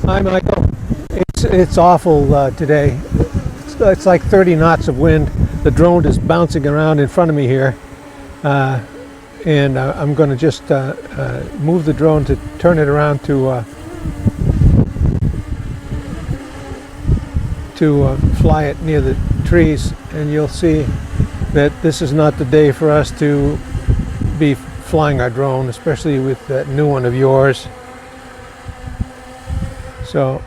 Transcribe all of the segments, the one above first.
Hi, Michael. It's awful today. It's like 30 knots of wind. The drone is bouncing around in front of me here, and I'm going to just move the drone to turn it around to fly it near the trees, and you'll see that this is not the day for us to be flying our drone, especially with that new one of yours. So,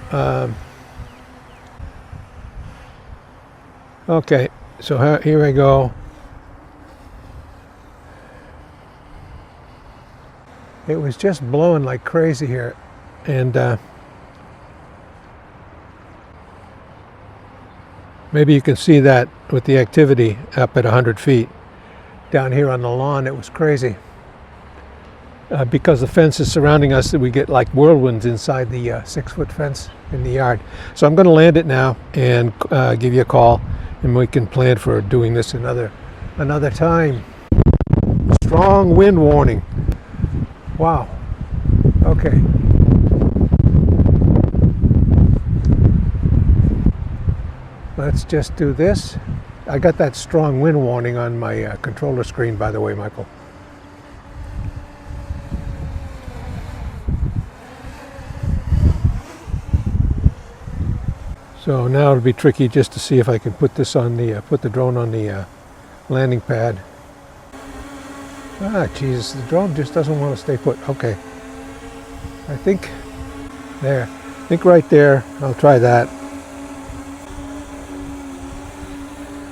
okay, so here I go. It was just blowing like crazy here, and maybe you can see that with the activity up at 100 feet. Down here on the lawn, it was crazy. Because the fence is surrounding us, we get like whirlwinds inside the 6-foot fence in the yard. So I'm going to land it now and give you a call, and we can plan for doing this another time. Strong wind warning. Wow. Okay. Let's just do this. I got that strong wind warning on my controller screen, by the way, Michael. So now it'll be tricky just to see if I can put this on the put the drone on the landing pad. Ah, Jesus, the drone just doesn't want to stay put. Okay, I think there. I think right there. I'll try that.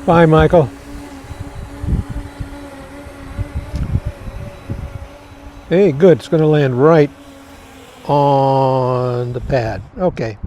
Bye, Michael. Hey, good. It's going to land right on the pad. Okay.